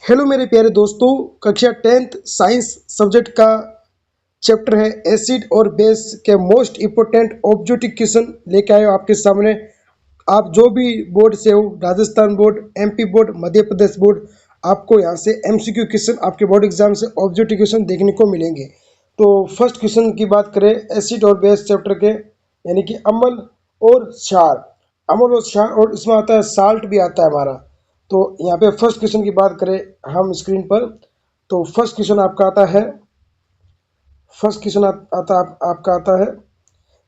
Hello मेरे प्यारे दोस्तों, कक्षा 10th साइंस सब्जेक्ट का चैप्टर है एसिड और बेस के मोस्ट इम्पोर्टेंट ऑब्जेक्टिव क्वेश्चन लेके आए हो आपके सामने। आप जो भी बोर्ड से हो, Rajasthan board, MP board, Madhya Pradesh board, आपको यहाँ से एमसीक्यू क्वेश्चन आपके बोर्ड एग्जाम से ऑब्जेक्टिव क्वेश्चन देखने को मिलेंगे। तो फर्स्ट क्वेश्चन की बात करें एसिड और बेस चैप्टर के, यानी कि अम्ल और क्षार। अम्ल और क्षार, और इसमें आता है साल्ट भी आता है हमारा। तो यहाँ पे फर्स्ट क्वेश्चन की बात करें हम स्क्रीन पर, तो फर्स्ट क्वेश्चन आपका आता है, फर्स्ट क्वेश्चन आपका आता है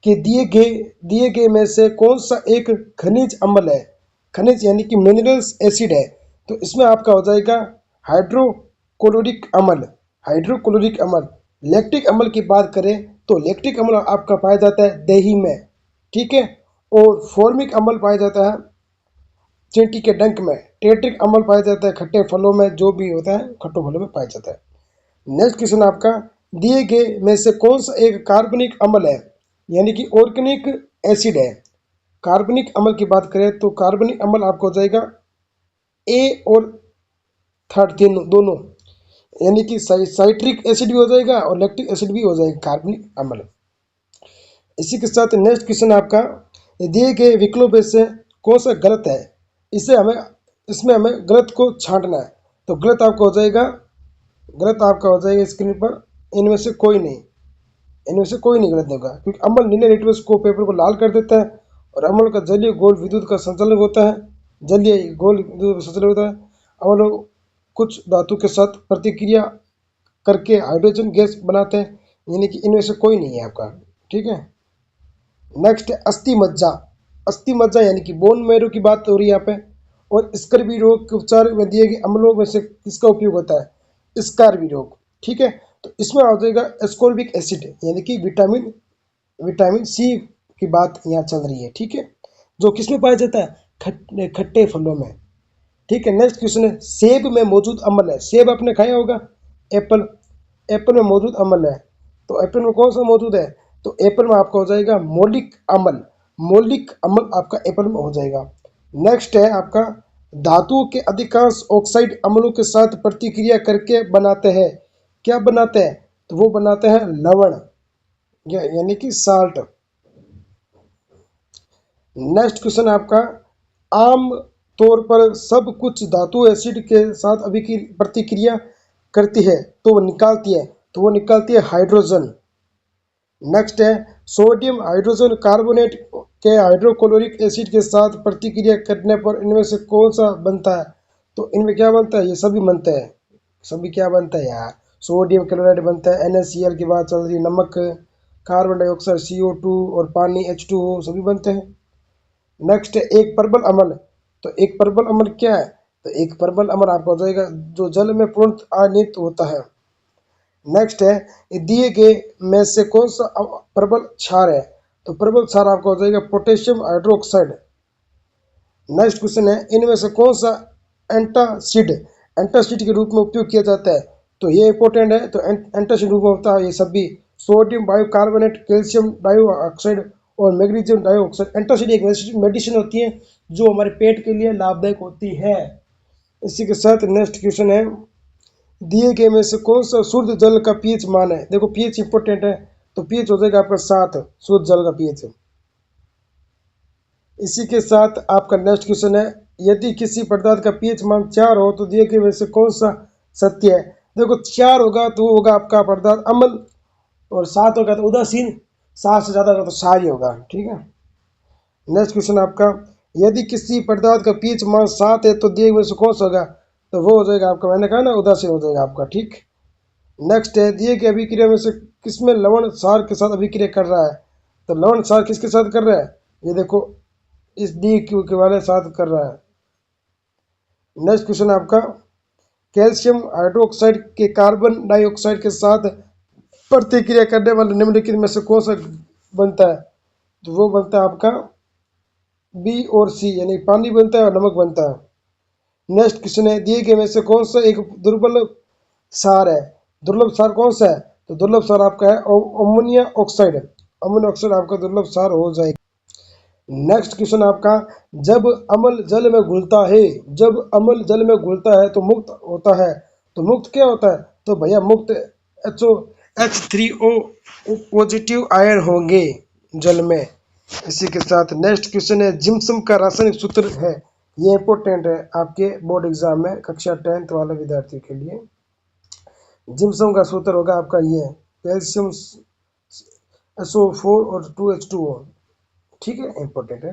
कि दिए गए में से कौन सा एक खनिज अम्ल है। खनिज यानी कि मिनरल्स एसिड है। तो इसमें आपका हो जाएगा हाइड्रोक्लोरिक अम्ल। हाइड्रोक्लोरिक अम्ल। लैक्टिक अम्ल की बात करें तो लैक्टिक अम्ल आपका पाया जाता है दही में, ठीक है। और फॉर्मिक अम्ल पाया जाता है चींटी के डंक में। टेट्रिक अम्ल पाया जाता है खट्टे फलों में, जो भी होता है खट्टे फलों में पाया जाता है। नेक्स्ट क्वेश्चन आपका, दिए गए में से कौन सा एक कार्बनिक अम्ल है, यानी कि ऑर्गेनिक एसिड है। कार्बनिक अम्ल की बात करें तो कार्बनिक अम्ल आपको हो जाएगा ए और थर्ड तीनों दोनों, यानी कि साइट्रिक एसिड भी हो जाएगा और लैक्टिक एसिड भी हो जाएगा कार्बनिक अम्ल। इसी के साथ नेक्स्ट क्वेश्चन आपका, दिए गए विकल्पों में से कौन सा गलत है। इसमें हमें गलत को छांटना है। तो गलत आपका हो जाएगा स्क्रीन पर, इनमें से कोई नहीं, इनमें से कोई नहीं गलत होगा, क्योंकि अम्ल नीले लिटमस को पेपर को लाल कर देता है और अम्ल का जलीय गोल विद्युत का संचालन होता है। जलीय गोल विद्युत का संचालन होता है। अम्ल कुछ धातु के साथ प्रतिक्रिया करके हाइड्रोजन गैस बनाते हैं, यानी कि इनमें से कोई नहीं है आपका, ठीक है। नेक्स्ट है अस्थि मज्जा। अस्थि मज्जा यानी कि बोन मैरो की बात हो रही है यहाँ पे। और स्कर्वी रोग के उपचार में दिए गए अम्लों में से किसका उपयोग होता है, स्कर्वी रोग, ठीक है। तो इसमें आ जाएगा एस्कॉर्बिक एसिड, यानी कि विटामिन सी की बात यहाँ चल रही है, ठीक है। जो किसमें पाया जाता है, खट्टे फलों में, ठीक है। नेक्स्ट क्वेश्चन है सेब में मौजूद अम्ल है। सेब आपने खाया होगा, एप्पल, एप्पल में मौजूद अम्ल है। तो एप्पल में कौन सा मौजूद है, तो एप्पल में आपका हो जाएगा मौलिक अम्ल। मौलिक अम्ल आपका एप्पल में हो जाएगा। नेक्स्ट है आपका, धातुओं के अधिकांश ऑक्साइड अम्लों के साथ प्रतिक्रिया करके बनाते हैं। क्या बनाते हैं, तो वो बनाते हैं लवण, यानी कि साल्ट। नेक्स्ट क्वेश्चन आपका, आम तौर पर सब कुछ धातु एसिड के साथ प्रतिक्रिया करती है तो वो निकालती है हाइड्रोजन। नेक्स्ट है सोडियम हाइड्रोजन कार्बोनेट के हाइड्रोक्लोरिक एसिड के साथ प्रतिक्रिया करने पर इनमें से कौन सा बनता है। तो इनमें क्या बनता है, ये सभी बनते हैं। सभी क्या बनता है यार, सोडियम क्लोराइड बनता है, NaCl की बात चल रही है, नमक, कार्बन डाइऑक्साइड CO2 और पानी H2O सभी बनते हैं। नेक्स्ट है एक प्रबल अम्ल। तो एक प्रबल अम्ल क्या है, तो एक प्रबल अम्ल आपका हो जाएगा जो जल में पूर्ण आयनित होता है। नेक्स्ट है दिए गए में से कौन सा प्रबल क्षार है। तो प्रबल क्षार आपका हो जाएगा पोटेशियम हाइड्रोक्साइड। नेक्स्ट क्वेश्चन है इनमें से कौन सा एंटासिड के रूप में उपयोग किया जाता है। तो ये इंपॉर्टेंट है। तो एंटासिड रूप में होता है ये सभी, सोडियम बाइकार्बोनेट, कैल्शियम डाइऑक्साइड और मैग्नीशियम डाइऑक्साइड। एंटासिड एक मेडिसिन होती है जो हमारे पेट के लिए लाभदायक होती है। इसी के साथ नेक्स्ट क्वेश्चन है, दिए गए में से कौन सा शुद्ध जल का पीएच मान है। देखो पीएच इंपॉर्टेंट है, तो पीएच हो जाएगा आपका 7, शुद्ध जल का पीएच। इसी के साथ आपका नेक्स्ट क्वेश्चन है, यदि किसी पदार्थ का पीएच मान 4 हो तो दिए गए में से कौन सा सत्य है। देखो 4 होगा तो वो होगा आपका पदार्थ अम्ल, और 7 होगा तो उदासीन, 7 से ज़्यादा होगा तो क्षारीय होगा, ठीक है। नेक्स्ट क्वेश्चन आपका, यदि किसी पदार्थ का पीएच मान 7 है तो दिए गए में से कौन सा होगा, तो वो हो जाएगा आपका, मैंने कहा ना, उदासीन हो जाएगा आपका, ठीक। नेक्स्ट है दिए गए अभिक्रिया में से किसमें लवण क्षार के साथ अभिक्रिया कर रहा है। तो लवण क्षार किसके साथ कर रहा है, ये देखो इस डी क्यू के वाले साथ कर रहा है। नेक्स्ट क्वेश्चन आपका, कैल्शियम हाइड्रोक्साइड के कार्बन डाइऑक्साइड के साथ प्रतिक्रिया करने वाले निम्नलिखित में से कौन सा बनता है। तो वो बनता है आपका बी और सी, यानी पानी बनता है और नमक बनता है। नेक्स्ट क्वेश्चन है, दिए गए में से कौन सा एक दुर्बल क्षार है। दुर्लभ क्षार कौन सा है, तो दुर्लभ क्षार आपका है अमोनिया ऑक्साइड। अमोनिया ऑक्साइड आपका दुर्लभ क्षार हो जाएगा। नेक्स्ट क्वेश्चन आपका, जब अम्ल जल में घुलता है, जब अम्ल जल में घुलता है तो मुक्त होता है, तो मुक्त क्या होता है? तो भैया मुक्त H3O पॉजिटिव आयन होंगे जल में। इसी के साथ नेक्स्ट क्वेश्चन है, जिम्सम का रासायनिक सूत्र है, ये इंपॉर्टेंट है आपके बोर्ड एग्जाम में कक्षा 10th वाले विद्यार्थियों के लिए। जिम्सम का सूत्र होगा आपका ये, कैल्शियम SO4 और 2H2O। ठीक है, इंपॉर्टेंट है।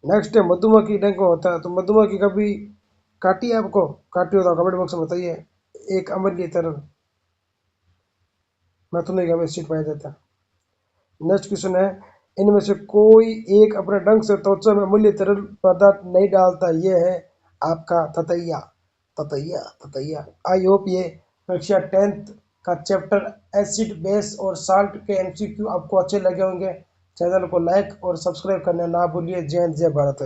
नेक्स्ट है, मधुमक्खी डंक में होता है, तो मधुमक्खी कभी काटी है आपको? काटी हो तो कमेंट बॉक्स में बताइए। एक अम्लीय तरल मैथुनिक एसिड पाया जाता है। नेक्स्ट क्वेश्चन है, इनमें से कोई एक अपने ढंग से त्वचा में अम्लीय तरल पदार्थ नहीं डालता, ये है आपका ततैया। ततैया ततैया। आई होप ये कक्षा 10th का चैप्टर एसिड बेस और साल्ट के MCQ आपको अच्छे लगे होंगे। चैनल को लाइक और सब्सक्राइब करना ना भूलिए। जय हिंद, जय भारत।